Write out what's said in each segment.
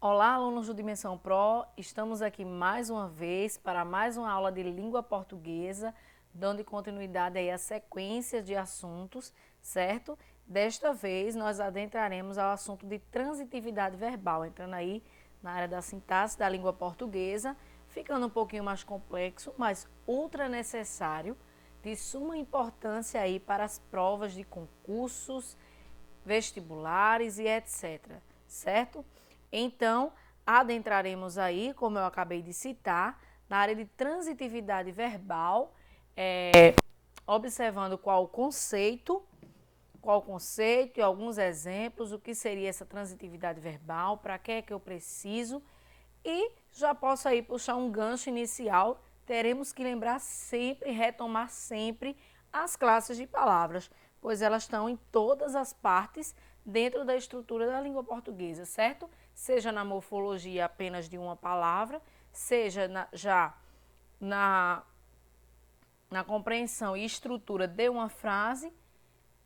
Olá, alunos do Dimensão Pro, estamos aqui mais uma vez para mais uma aula de língua portuguesa, dando continuidade aí à sequência de assuntos, certo? Desta vez nós adentraremos ao assunto de transitividade verbal, entrando aí na área da sintaxe da língua portuguesa, ficando um pouquinho mais complexo, mas ultra necessário, de suma importância aí para as provas de concursos, vestibulares e etc, certo? Então, adentraremos aí, como eu acabei de citar, na área de transitividade verbal, observando qual o conceito e alguns exemplos, o que seria essa transitividade verbal, para que é que eu preciso, e já posso aí puxar um gancho inicial, teremos que lembrar sempre, retomar sempre as classes de palavras, pois elas estão em todas as partes dentro da estrutura da língua portuguesa, certo? Seja na morfologia apenas de uma palavra, seja na compreensão e estrutura de uma frase.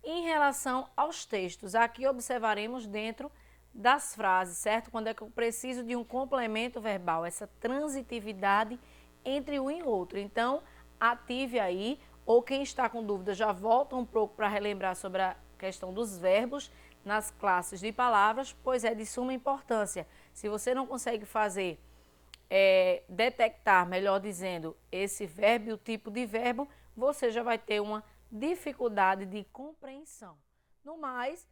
Em relação aos textos, aqui observaremos dentro das frases, certo? Quando é que eu preciso de um complemento verbal, essa transitividade entre um e outro. Então, ative aí, ou quem está com dúvida já volta um pouco para relembrar sobre a questão dos verbos nas classes de palavras, pois é de suma importância. Se você não consegue fazer, detectar, melhor dizendo, esse verbo e o tipo de verbo, você já vai ter uma dificuldade de compreensão. No mais,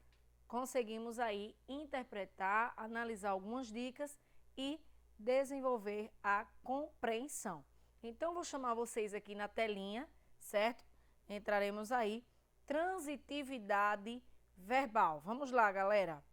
conseguimos aí interpretar, analisar algumas dicas e desenvolver a compreensão. Então, vou chamar vocês aqui na telinha, certo? Entraremos aí, transitividade verbal. Vamos lá, galera.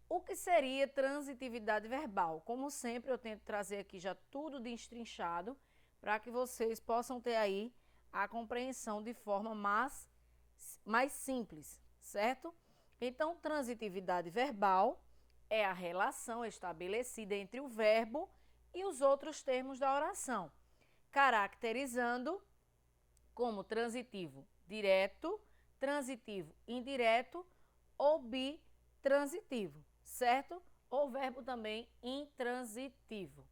O que seria transitividade verbal? Como sempre, eu tento trazer aqui já tudo destrinchado para que vocês possam ter aí a compreensão de forma mais simples, certo? Então, transitividade verbal é a relação estabelecida entre o verbo e os outros termos da oração, caracterizando como transitivo direto, transitivo indireto ou bitransitivo, certo? Ou verbo também intransitivo.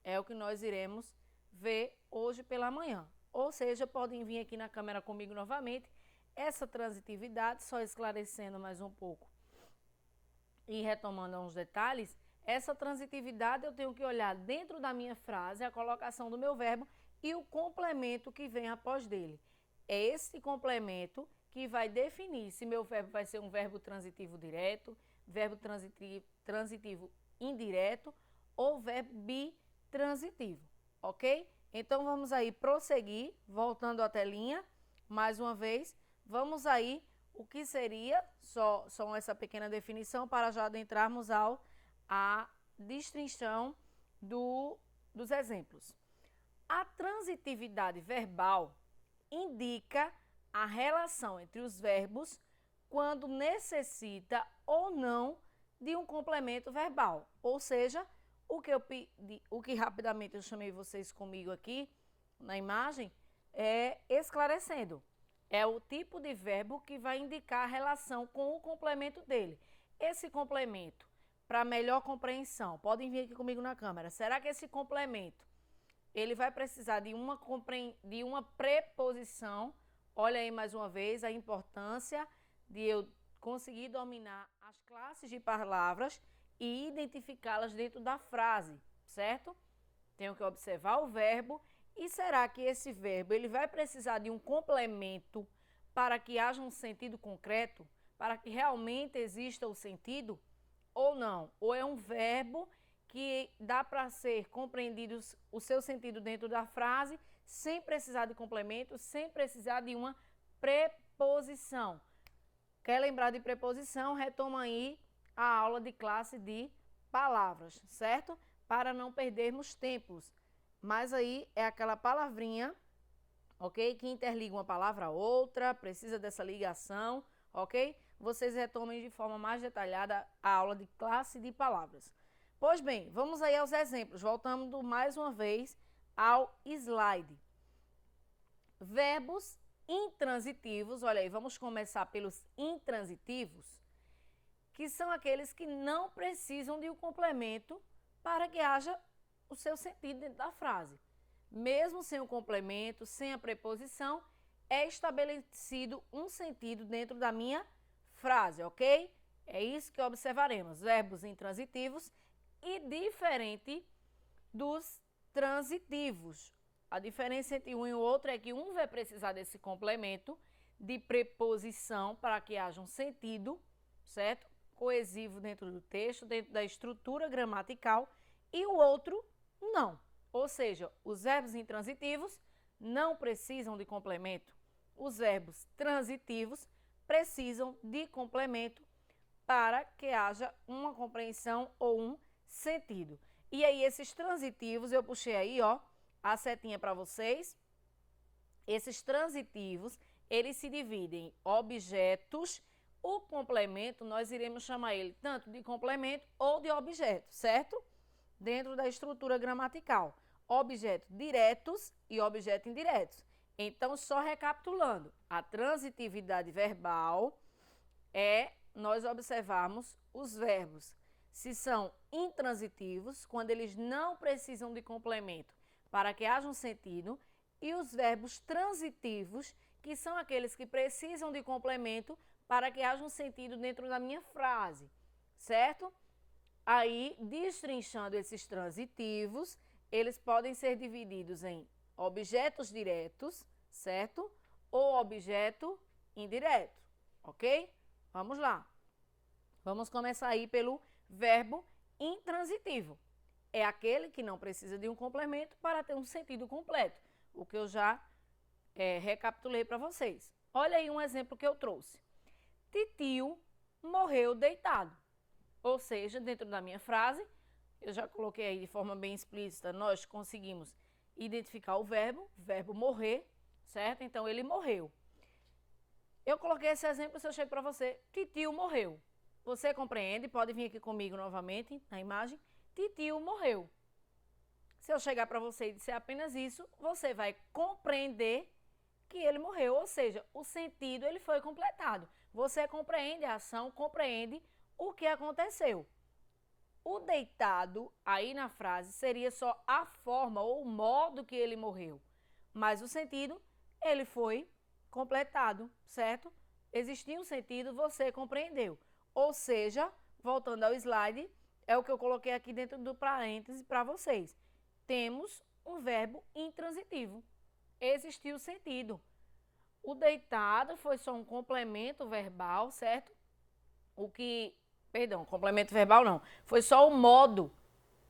É o que nós iremos ver hoje pela manhã. Ou seja, podem vir aqui na câmera comigo novamente. Essa transitividade, só esclarecendo mais um pouco e retomando alguns detalhes, essa transitividade eu tenho que olhar dentro da minha frase a colocação do meu verbo e o complemento que vem após dele. É esse complemento que vai definir se meu verbo vai ser um verbo transitivo direto, verbo transitivo indireto ou verbo bitransitivo, ok? Então, vamos aí prosseguir, voltando à telinha, mais uma vez, vamos aí, o que seria, só essa pequena definição, para já adentrarmos à distinção dos exemplos. A transitividade verbal indica a relação entre os verbos quando necessita ou não de um complemento verbal, ou seja, o que rapidamente eu chamei vocês comigo aqui na imagem, esclarecendo. É o tipo de verbo que vai indicar a relação com o complemento dele. Esse complemento, para melhor compreensão, podem vir aqui comigo na câmera. Será que esse complemento, ele vai precisar de uma preposição? Olha aí mais uma vez a importância de eu conseguir dominar as classes de palavras e identificá-las dentro da frase, certo? Tenho que observar o verbo e será que esse verbo ele vai precisar de um complemento para que haja um sentido concreto, para que realmente exista o sentido ou não? Ou é um verbo que dá para ser compreendido o seu sentido dentro da frase sem precisar de complemento, sem precisar de uma preposição? Quer lembrar de preposição? Retoma aí a aula de classe de palavras, certo? Para não perdermos tempos. Mas aí é aquela palavrinha, ok? Que interliga uma palavra a outra, precisa dessa ligação, ok? Vocês retomem de forma mais detalhada a aula de classe de palavras. Pois bem, vamos aí aos exemplos. Voltando mais uma vez ao slide. Verbos intransitivos, olha aí, vamos começar pelos intransitivos, que são aqueles que não precisam de um complemento para que haja o seu sentido dentro da frase. Mesmo sem o complemento, sem a preposição, é estabelecido um sentido dentro da minha frase, ok? É isso que observaremos. Verbos intransitivos e diferente dos transitivos. A diferença entre um e o outro é que um vai precisar desse complemento de preposição para que haja um sentido, certo? Coesivo dentro do texto, dentro da estrutura gramatical, e o outro não. Ou seja, os verbos intransitivos não precisam de complemento. Os verbos transitivos precisam de complemento para que haja uma compreensão ou um sentido. E aí, esses transitivos, eu puxei aí, ó, a setinha para vocês. Esses transitivos, eles se dividem em objetos. O complemento, nós iremos chamar ele tanto de complemento ou de objeto, certo? Dentro da estrutura gramatical. Objetos diretos e objetos indiretos. Então, só recapitulando, a transitividade verbal é nós observarmos os verbos, se são intransitivos, quando eles não precisam de complemento para que haja um sentido, e os verbos transitivos, que são aqueles que precisam de complemento para que haja um sentido dentro da minha frase, certo? Aí, destrinchando esses transitivos, eles podem ser divididos em objetos diretos, certo? Ou objeto indireto, ok? Vamos lá. Vamos começar aí pelo verbo intransitivo. É aquele que não precisa de um complemento para ter um sentido completo, o que eu já recapitulei para vocês. Olha aí um exemplo que eu trouxe. Titio morreu deitado. Ou seja, dentro da minha frase, eu já coloquei aí de forma bem explícita, nós conseguimos identificar o verbo morrer, certo? Então, ele morreu. Eu coloquei esse exemplo, se eu chego para você, titio morreu. Você compreende? Pode vir aqui comigo novamente, na imagem. Titio morreu. Se eu chegar para você e disser apenas isso, você vai compreender que ele morreu, ou seja, o sentido ele foi completado. Você compreende a ação, compreende o que aconteceu. O deitado, aí na frase, seria só a forma ou o modo que ele morreu. Mas o sentido, ele foi completado, certo? Existia um sentido, você compreendeu. Ou seja, voltando ao slide, é o que eu coloquei aqui dentro do parêntese para vocês. Temos um verbo intransitivo. Existiu sentido. O deitado foi só um complemento verbal, certo? Complemento verbal não. Foi só o modo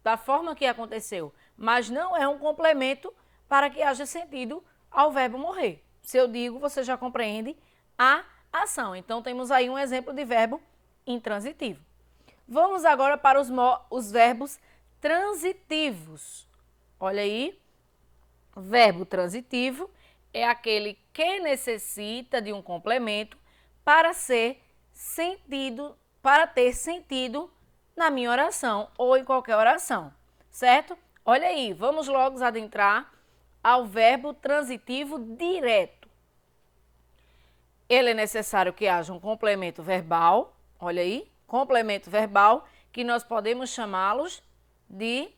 da forma que aconteceu. Mas não é um complemento para que haja sentido ao verbo morrer. Se eu digo, você já compreende a ação. Então, temos aí um exemplo de verbo intransitivo. Vamos agora para os verbos transitivos. Olha aí, verbo transitivo é aquele que necessita de um complemento para ter sentido na minha oração ou em qualquer oração, certo? Olha aí, vamos logo adentrar ao verbo transitivo direto. Ele é necessário que haja um complemento verbal, olha aí, complemento verbal, que nós podemos chamá-los de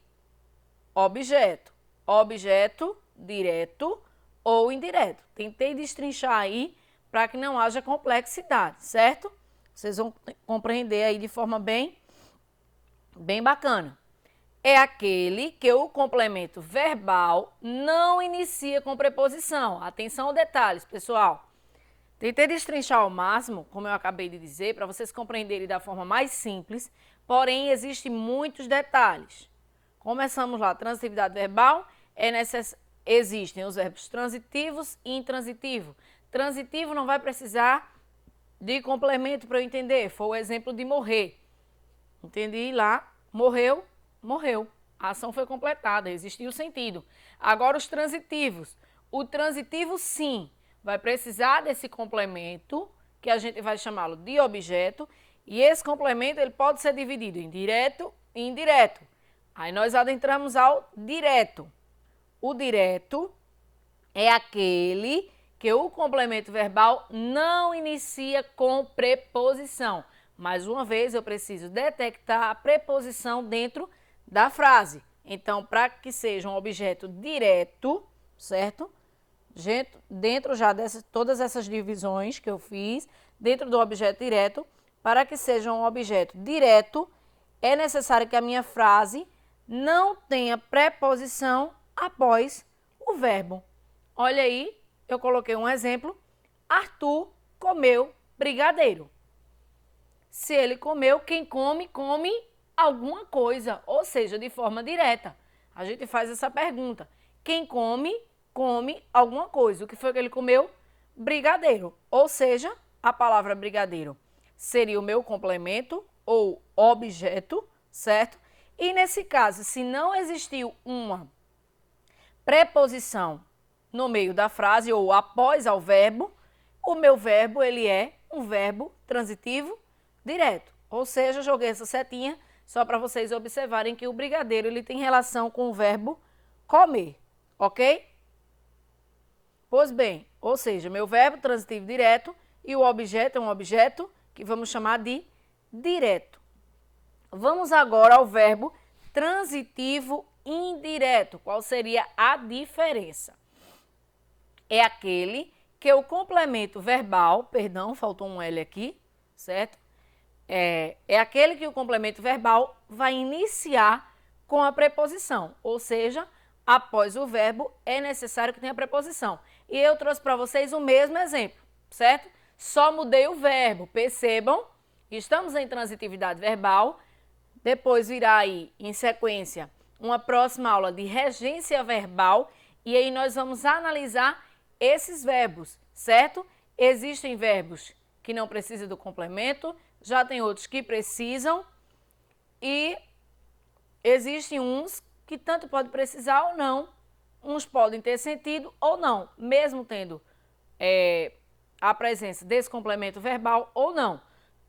objeto. Objeto direto ou indireto. Tentei destrinchar aí para que não haja complexidade, certo? Vocês vão compreender aí de forma bem bacana. É aquele que o complemento verbal não inicia com preposição. Atenção aos detalhes, pessoal. Tentei destrinchar ao máximo, como eu acabei de dizer, para vocês compreenderem da forma mais simples, porém existem muitos detalhes. Começamos lá, transitividade verbal, existem os verbos transitivos e intransitivos. Transitivo não vai precisar de complemento para eu entender, foi o exemplo de morrer. Entendi lá, morreu, morreu. A ação foi completada, existiu o sentido. Agora os transitivos. O transitivo sim, vai precisar desse complemento, que a gente vai chamá-lo de objeto, e esse complemento ele pode ser dividido em direto e indireto. Aí nós adentramos ao direto. O direto é aquele que o complemento verbal não inicia com preposição, Mais uma vez, eu preciso detectar a preposição dentro da frase. Então, para que seja um objeto direto, certo? Dentro já dessas todas essas divisões que eu fiz, dentro do objeto direto, para que seja um objeto direto, é necessário que a minha frase não tenha preposição após o verbo. Olha aí, eu coloquei um exemplo. Arthur comeu brigadeiro. Se ele comeu, quem come, come alguma coisa, ou seja, de forma direta. A gente faz essa pergunta. Quem come, come alguma coisa. O que foi que ele comeu? Brigadeiro. Ou seja, a palavra brigadeiro seria o meu complemento ou objeto, certo? E nesse caso, se não existiu uma preposição no meio da frase ou após ao verbo, o meu verbo ele é um verbo transitivo direto. Ou seja, joguei essa setinha só para vocês observarem que o brigadeiro ele tem relação com o verbo comer, ok? Pois bem, ou seja, meu verbo transitivo direto e o objeto é um objeto que vamos chamar de direto. Vamos agora ao verbo transitivo indireto. Qual seria a diferença? É aquele que o complemento verbal, perdão, faltou um L aqui, certo? É aquele que o complemento verbal vai iniciar com a preposição, ou seja, após o verbo é necessário que tenha preposição. E eu trouxe para vocês o mesmo exemplo, certo? Só mudei o verbo, percebam, estamos em transitividade verbal, depois virá aí, em sequência, uma próxima aula de regência verbal e aí nós vamos analisar esses verbos, certo? Existem verbos que não precisam do complemento, já tem outros que precisam e existem uns que tanto pode precisar ou não, uns podem ter sentido ou não, mesmo tendo a presença desse complemento verbal ou não.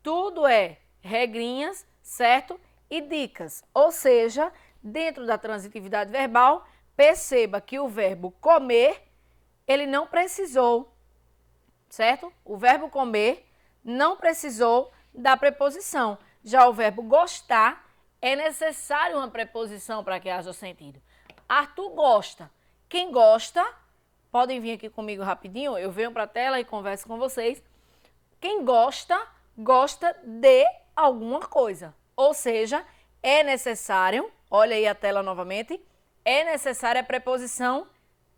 Tudo é regrinhas, certo? E dicas, ou seja, dentro da transitividade verbal, perceba que o verbo comer, ele não precisou, certo? O verbo comer não precisou da preposição. Já o verbo gostar, é necessário uma preposição para que haja sentido. Arthur gosta. Quem gosta, podem vir aqui comigo rapidinho, eu venho para a tela e converso com vocês. Quem gosta, gosta de alguma coisa. Ou seja, é necessário, olha aí a tela novamente, é necessária a preposição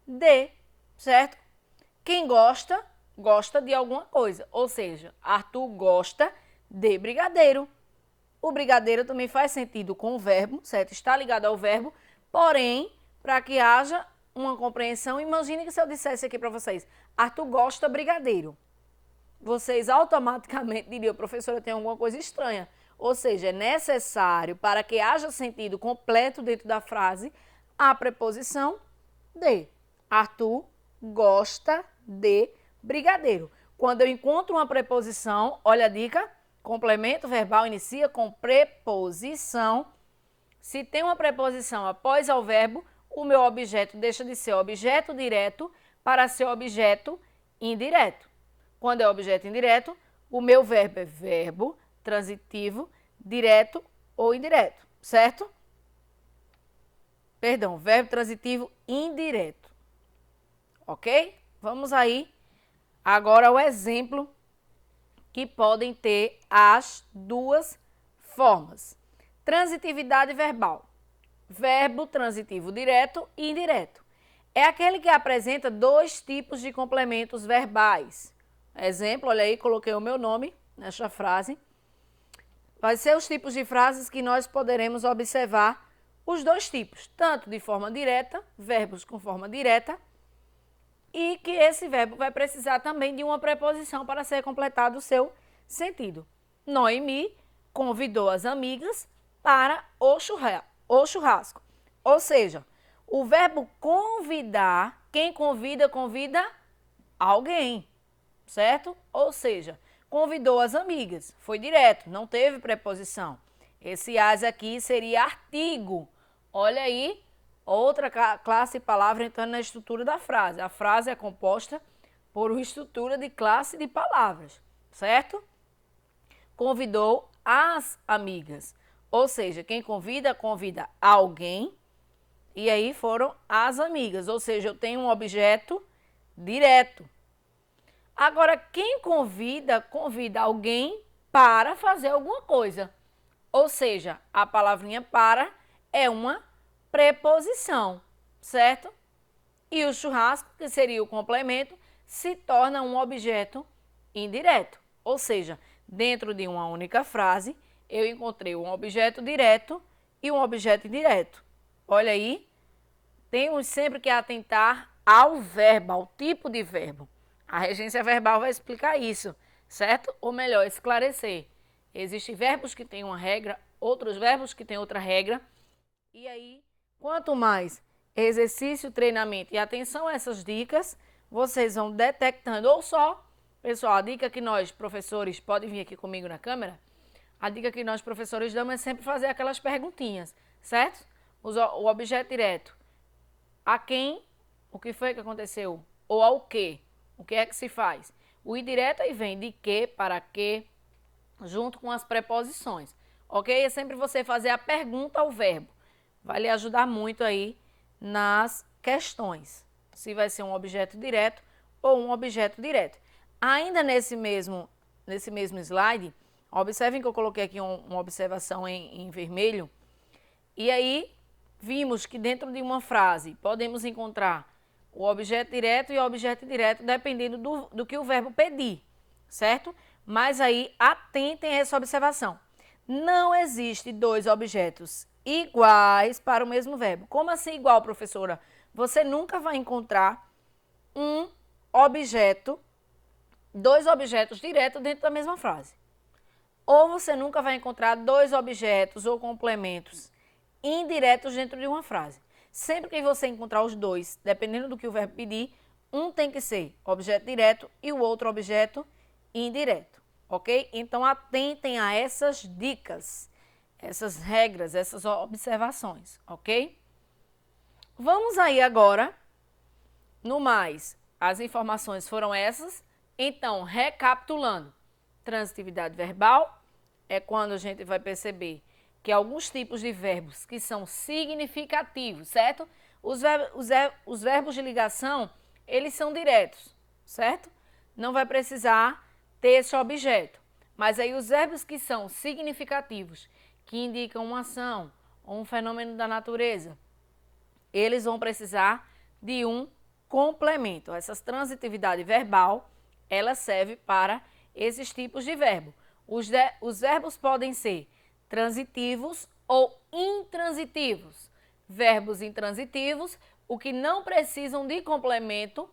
de, certo? Quem gosta, gosta de alguma coisa. Ou seja, Arthur gosta de brigadeiro. O brigadeiro também faz sentido com o verbo, certo? Está ligado ao verbo, porém, para que haja uma compreensão, imagine que se eu dissesse aqui para vocês, Arthur gosta brigadeiro. Vocês automaticamente diriam, professora, tem alguma coisa estranha. Ou seja, é necessário, para que haja sentido completo dentro da frase, a preposição de. Arthur gosta de brigadeiro. Quando eu encontro uma preposição, olha a dica, complemento verbal inicia com preposição. Se tem uma preposição após ao verbo, o meu objeto deixa de ser objeto direto para ser objeto indireto. Quando é objeto indireto, o meu verbo é verbo transitivo, direto ou indireto, certo? Perdão, verbo transitivo indireto. Ok? Vamos aí agora ao exemplo que podem ter as duas formas. Transitividade verbal. Verbo transitivo direto e indireto. É aquele que apresenta dois tipos de complementos verbais. Exemplo, olha aí, coloquei o meu nome nesta frase. Vai ser os tipos de frases que nós poderemos observar os dois tipos, tanto de forma direta, verbos com forma direta, e que esse verbo vai precisar também de uma preposição para ser completado o seu sentido. Noemi convidou as amigas para o churrasco. Ou seja, o verbo convidar, quem convida, convida alguém, certo? Ou seja, convidou as amigas, foi direto, não teve preposição. Esse as aqui seria artigo. Olha aí, outra classe de palavra entrando na estrutura da frase. A frase é composta por uma estrutura de classe de palavras, certo? convidou as amigas. Ou seja, quem convida, convida alguém, e aí foram as amigas. Ou seja, eu tenho um objeto direto. Agora, quem convida, convida alguém para fazer alguma coisa. Ou seja, a palavrinha para é uma preposição, certo? E o churrasco, que seria o complemento, se torna um objeto indireto. Ou seja, dentro de uma única frase, eu encontrei um objeto direto e um objeto indireto. Olha aí, temos sempre que atentar ao verbo, ao tipo de verbo. A regência verbal vai explicar isso, certo? Ou melhor, esclarecer. Existem verbos que têm uma regra, outros verbos que têm outra regra. E aí, quanto mais exercício, treinamento e atenção a essas dicas, vocês vão detectando. Ou só, pessoal, a dica que nós, professores, podem vir aqui comigo na câmera, a dica que nós, professores, damos é sempre fazer aquelas perguntinhas, certo? O objeto direto. A quem, o que foi que aconteceu? Ou ao que? O que é que se faz? O indireto aí vem de que, para que, junto com as preposições. Ok? É sempre você fazer a pergunta ao verbo. Vai lhe ajudar muito aí nas questões. Se vai ser um objeto direto ou um objeto direto. Ainda nesse mesmo slide, observem que eu coloquei aqui uma observação em vermelho. E aí, vimos que dentro de uma frase podemos encontrar o objeto direto e o objeto indireto, dependendo do que o verbo pedir, certo? Mas aí, atentem a essa observação. Não existe dois objetos iguais para o mesmo verbo. Como assim igual, professora? Você nunca vai encontrar dois objetos diretos dentro da mesma frase. Ou você nunca vai encontrar dois objetos ou complementos indiretos dentro de uma frase. Sempre que você encontrar os dois, dependendo do que o verbo pedir, um tem que ser objeto direto e o outro objeto indireto, ok? Então, atentem a essas dicas, essas regras, essas observações, ok? Vamos aí agora, no mais, as informações foram essas. Então, recapitulando, transitividade verbal é quando a gente vai perceber que alguns tipos de verbos que são significativos, certo? Os verbos de ligação, eles são diretos, certo? Não vai precisar ter esse objeto. Mas aí os verbos que são significativos, que indicam uma ação ou um fenômeno da natureza, eles vão precisar de um complemento. Essa transitividade verbal, ela serve para esses tipos de verbo. Os verbos podem ser transitivos ou intransitivos. Verbos intransitivos, o que não precisam de complemento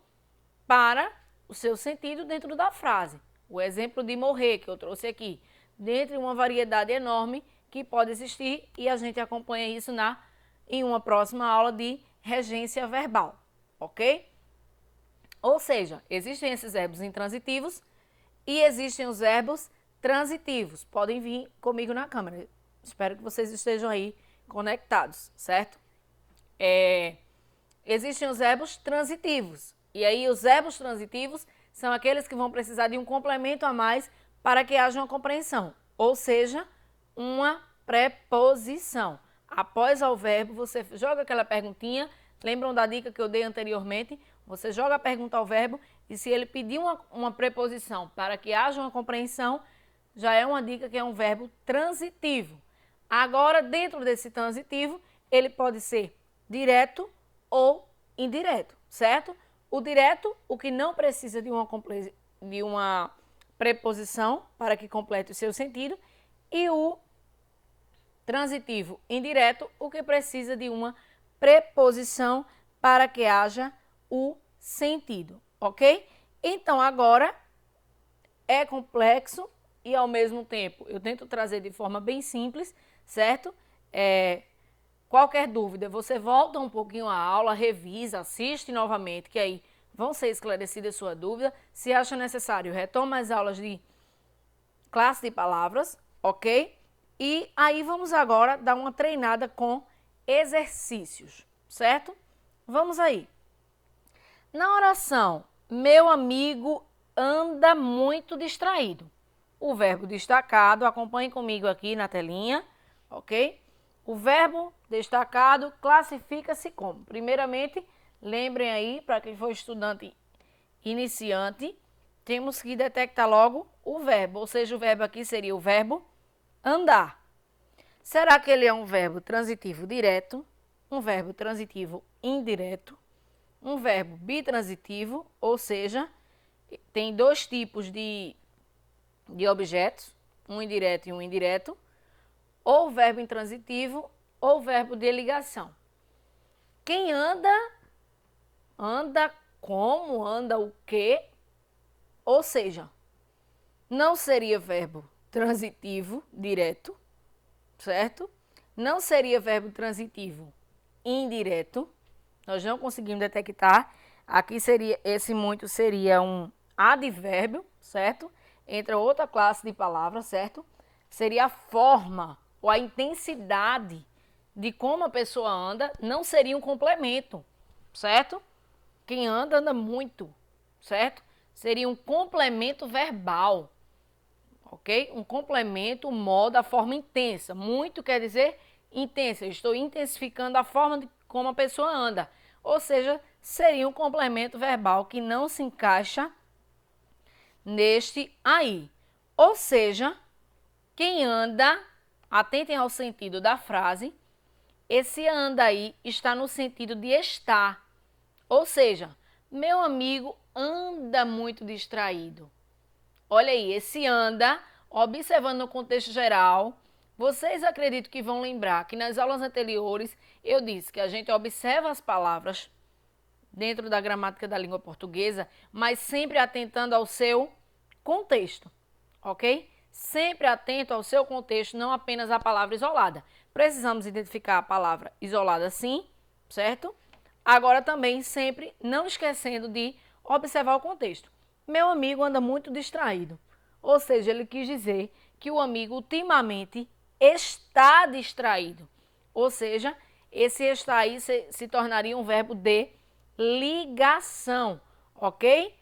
para o seu sentido dentro da frase. O exemplo de morrer que eu trouxe aqui, dentre uma variedade enorme que pode existir, e a gente acompanha isso em uma próxima aula de regência verbal, ok? Ou seja, existem esses verbos intransitivos e existem os verbos transitivos. Podem vir comigo na câmera. Espero que vocês estejam aí conectados, certo? Existem os verbos transitivos. E aí os verbos transitivos são aqueles que vão precisar de um complemento a mais para que haja uma compreensão. Ou seja, uma preposição. Após ao verbo, você joga aquela perguntinha. Lembram da dica que eu dei anteriormente? Você joga a pergunta ao verbo e se ele pedir uma preposição para que haja uma compreensão, já é uma dica que é um verbo transitivo. Agora, dentro desse transitivo, ele pode ser direto ou indireto, certo? O direto, o que não precisa de uma preposição para que complete o seu sentido, e o transitivo indireto, o que precisa de uma preposição para que haja o sentido, ok? Então, agora é complexo e, ao mesmo tempo, eu tento trazer de forma bem simples, certo? Qualquer dúvida, você volta um pouquinho à aula, revisa, assiste novamente, que aí vão ser esclarecidas sua dúvida. Se acha necessário, retoma as aulas de classe de palavras, ok? E aí vamos agora dar uma treinada com exercícios, certo? Vamos aí. Na oração, meu amigo anda muito distraído. o verbo destacado, acompanhe comigo aqui na telinha, ok? O verbo destacado classifica-se como? Primeiramente, lembrem aí, para quem for estudante iniciante, temos que detectar logo o verbo, ou seja, o verbo aqui seria o verbo andar. Será que ele é um verbo transitivo direto, um verbo transitivo indireto, um verbo bitransitivo, ou seja, tem dois tipos de objetos, um indireto e um indireto, ou verbo intransitivo ou verbo de ligação. Quem anda, anda como, anda o quê? Ou seja, não seria verbo transitivo direto, certo? Não seria verbo transitivo indireto. Nós não conseguimos detectar. Aqui seria, esse muito seria um advérbio, certo? Entra outra classe de palavras, certo? Seria a forma ou a intensidade de como a pessoa anda, não seria um complemento, certo? Quem anda, anda muito, certo? Seria um complemento verbal, ok? Um complemento, modo, a forma intensa. Muito quer dizer intensa. Eu estou intensificando a forma de como a pessoa anda. Ou seja, seria um complemento verbal que não se encaixa neste aí. Ou seja, quem anda, atentem ao sentido da frase, esse anda aí está no sentido de estar. Ou seja, meu amigo anda muito distraído. Olha aí, esse anda, observando no contexto geral, vocês acreditam que vão lembrar que nas aulas anteriores eu disse que a gente observa as palavras dentro da gramática da língua portuguesa, mas sempre atentando ao seu contexto, ok? Sempre atento ao seu contexto, não apenas à palavra isolada. Precisamos identificar a palavra isolada sim, certo? Agora também sempre não esquecendo de observar o contexto. Meu amigo anda muito distraído. Ou seja, ele quis dizer que o amigo ultimamente está distraído. Ou seja, esse está aí se tornaria um verbo de ligação, ok?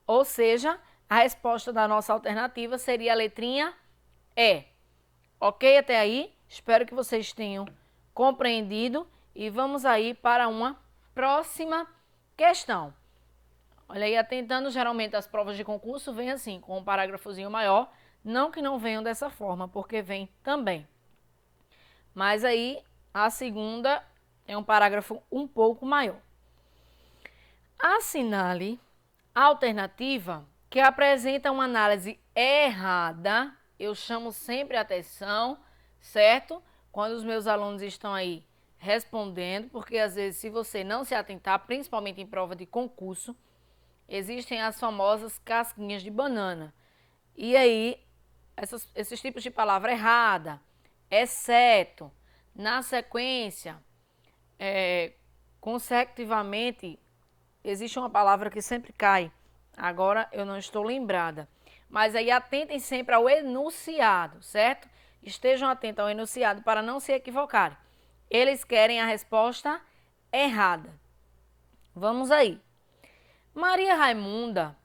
Ou seja, a resposta da nossa alternativa seria a letrinha E. Ok até aí? Espero que vocês tenham compreendido e vamos aí para uma próxima questão. Olha aí, atentando, geralmente as provas de concurso vêm assim, com um parágrafozinho maior, não que não venham dessa forma, porque vem também. Mas aí, a segunda é um parágrafo um pouco maior. Assinale a alternativa que apresenta uma análise errada. Eu chamo sempre a atenção, certo? Quando os meus alunos estão aí respondendo, porque às vezes se você não se atentar, principalmente em prova de concurso, existem as famosas casquinhas de banana. E aí, esses tipos de palavra errada, exceto, na sequência, consecutivamente, existe uma palavra que sempre cai. Agora eu não estou lembrada. Mas aí atentem sempre ao enunciado, certo? Estejam atentos ao enunciado para não se equivocarem. Eles querem a resposta errada. Vamos aí. Maria Raimunda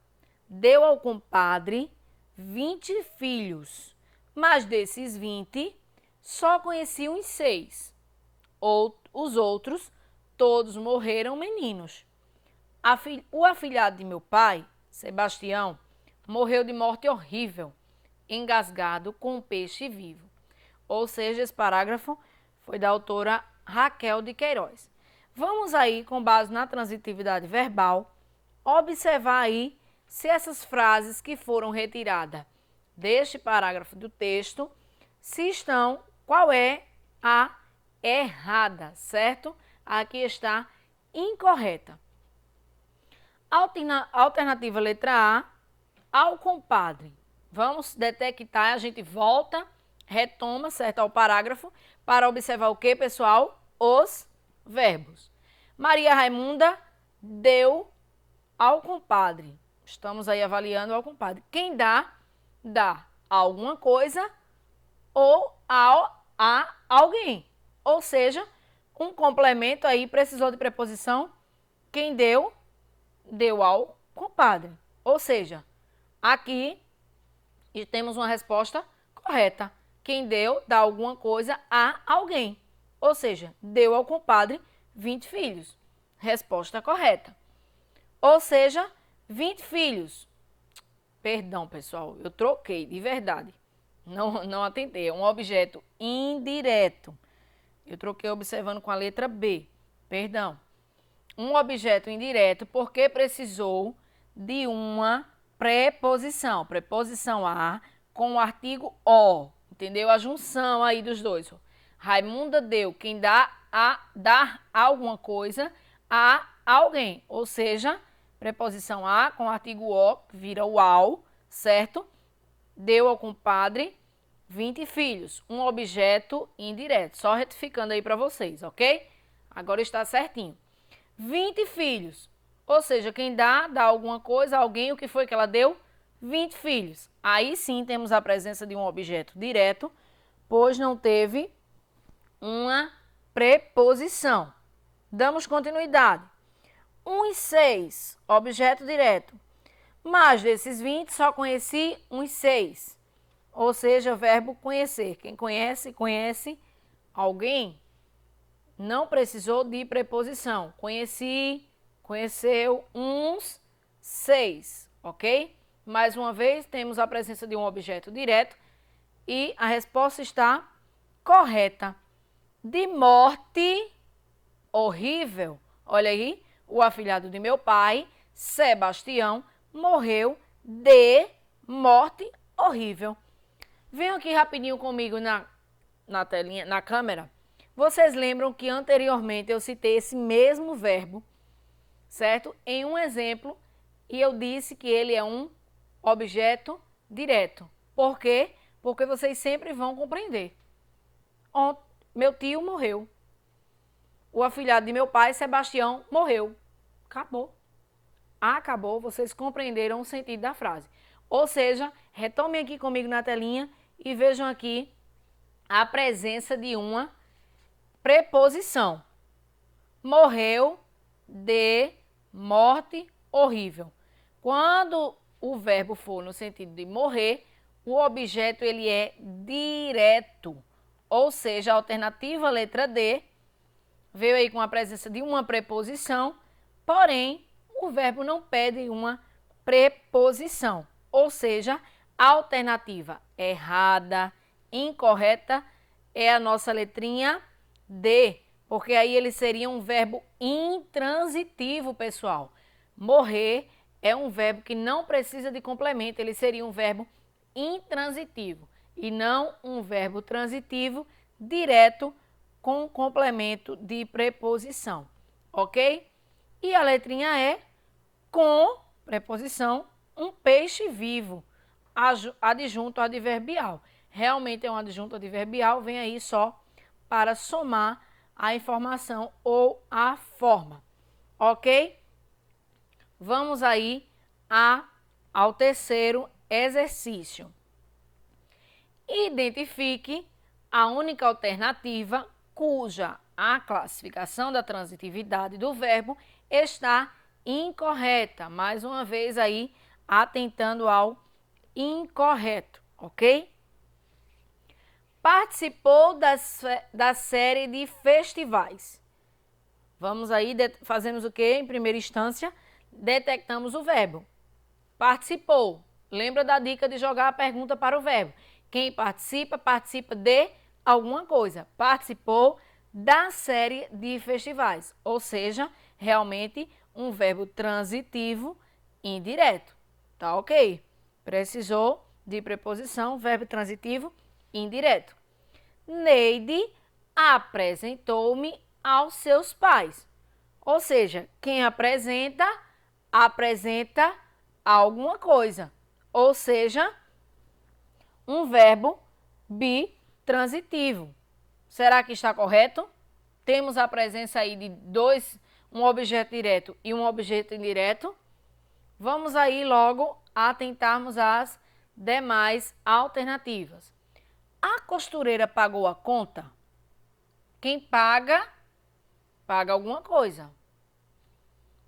deu ao compadre 20 filhos, mas desses 20, só conhecia uns 6. Os outros, todos morreram meninos. O afilhado de meu pai, Sebastião, morreu de morte horrível, engasgado com um peixe vivo. Ou seja, esse parágrafo foi da autora Raquel de Queiroz. Vamos aí, com base na transitividade verbal, observar aí se essas frases que foram retiradas deste parágrafo do texto, se estão, qual é a errada, certo? Aqui está incorreta. Alternativa letra A, ao compadre. Vamos detectar, a gente volta, retoma, certo, ao parágrafo, para observar o que, pessoal? Os verbos. Maria Raimunda deu ao compadre. Estamos aí avaliando ao compadre. Quem dá, dá a alguma coisa ou a alguém. Ou seja, um complemento aí precisou de preposição. Quem deu, deu ao compadre. Ou seja, aqui E temos uma resposta correta. Quem deu, dá alguma coisa a alguém. Ou seja, deu ao compadre 20 filhos. Resposta correta. Ou seja, 20 filhos. Perdão, pessoal, eu troquei, de verdade. Não atentei, é um objeto indireto. Eu troquei observando com a letra B. Perdão. Um objeto indireto porque precisou de uma preposição. Preposição a com o artigo o. Entendeu? A junção aí dos dois. Raimunda deu. Quem dá a dar alguma coisa a alguém. Ou seja, preposição a com o artigo o vira o ao, certo? Deu ao compadre 20 filhos. Um objeto indireto. Só retificando aí para vocês, ok? Agora está certinho. 20 filhos. Ou seja, quem dá alguma coisa a alguém. O que foi que ela deu? 20 filhos. Aí sim temos a presença de um objeto direto, pois não teve uma preposição. Damos continuidade. Uns 6, objeto direto. Mas desses 20, só conheci uns 6. Ou seja, verbo conhecer. Quem conhece, conhece alguém. Não precisou de preposição. Conheci, conheceu uns 6, ok? Mais uma vez, temos a presença de um objeto direto e a resposta está correta. De morte horrível. Olha aí, o afilhado de meu pai, Sebastião, morreu de morte horrível. Venham aqui rapidinho comigo na telinha, na câmera. Vocês lembram que anteriormente eu citei esse mesmo verbo, certo? Em um exemplo, e eu disse que ele é um objeto direto. Por quê? Porque vocês sempre vão compreender. Meu tio morreu. O afilhado de meu pai, Sebastião, morreu. Acabou. Acabou, vocês compreenderam o sentido da frase. Ou seja, retomem aqui comigo na telinha e vejam aqui a presença de uma preposição. Morreu de morte horrível. Quando o verbo for no sentido de morrer, o objeto ele é direto. Ou seja, a alternativa letra D veio aí com a presença de uma preposição, porém o verbo não pede uma preposição. Ou seja, a alternativa errada, incorreta, é a nossa letrinha D, porque aí ele seria um verbo intransitivo, pessoal. Morrer é um verbo que não precisa de complemento, ele seria um verbo intransitivo e não um verbo transitivo direto com complemento de preposição, ok? E a letrinha E, com preposição, um peixe vivo, adjunto adverbial. Realmente é um adjunto adverbial, vem aí só para somar a informação ou a forma, ok? Vamos aí ao terceiro exercício. Identifique a única alternativa cuja a classificação da transitividade do verbo está incorreta. Mais uma vez aí, atentando ao incorreto, ok? Participou da série de festivais. Vamos aí, fazemos o que? Em primeira instância, detectamos o verbo. Participou. Lembra da dica de jogar a pergunta para o verbo. Quem participa, participa de alguma coisa. Participou da série de festivais. Ou seja, realmente um verbo transitivo indireto. Tá ok? Precisou de preposição, verbo transitivo indireto. Neide apresentou-me aos seus pais. Ou seja, quem apresenta, apresenta alguma coisa. Ou seja, um verbo bitransitivo. Será que está correto? Temos a presença aí de um objeto direto e um objeto indireto. Vamos aí logo atentarmos às demais alternativas. A costureira pagou a conta? Quem paga, paga alguma coisa.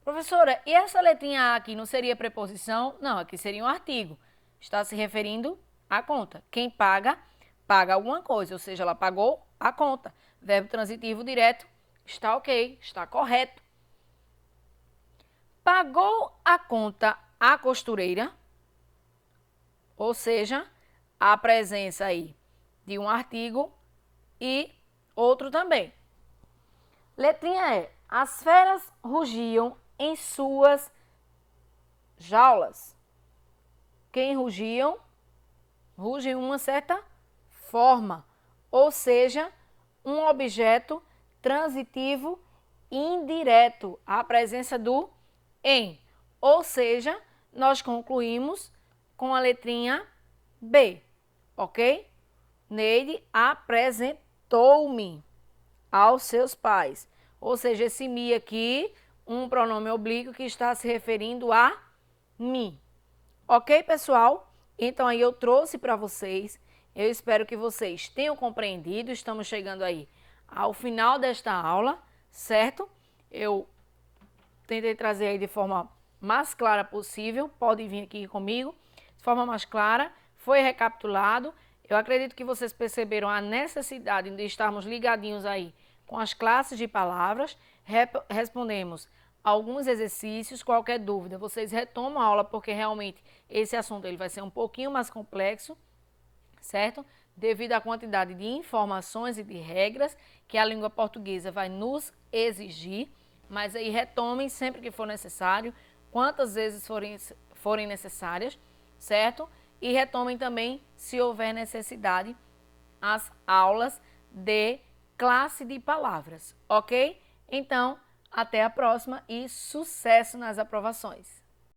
Professora, e essa letrinha A aqui não seria preposição? Não, aqui seria um artigo. Está se referindo a conta. Quem paga, paga alguma coisa, ou seja, ela pagou a conta. Verbo transitivo direto está ok, está correto. Pagou a conta a costureira, ou seja, a presença aí de um artigo e outro também. Letrinha E. As feras rugiam em suas jaulas. Quem rugiam? Rugem uma certa forma, ou seja, um objeto transitivo indireto, a presença do em. Ou seja, nós concluímos com a letrinha B, ok? Neide apresentou-me aos seus pais. Ou seja, esse me aqui, um pronome oblíquo que está se referindo a mim. Ok, pessoal? Então aí eu trouxe para vocês. Eu espero que vocês tenham compreendido. Estamos chegando aí ao final desta aula, certo? Eu tentei trazer aí de forma mais clara possível. Pode vir aqui comigo. De forma mais clara. Foi recapitulado. Eu acredito que vocês perceberam a necessidade de estarmos ligadinhos aí com as classes de palavras. Respondemos alguns exercícios. Qualquer dúvida, vocês retomam a aula, porque realmente esse assunto ele vai ser um pouquinho mais complexo, certo? Devido à quantidade de informações e de regras que a língua portuguesa vai nos exigir. Mas aí retomem sempre que for necessário, quantas vezes forem necessárias, certo? E retomem também, se houver necessidade, as aulas de classe de palavras, ok? Então, até a próxima e sucesso nas aprovações!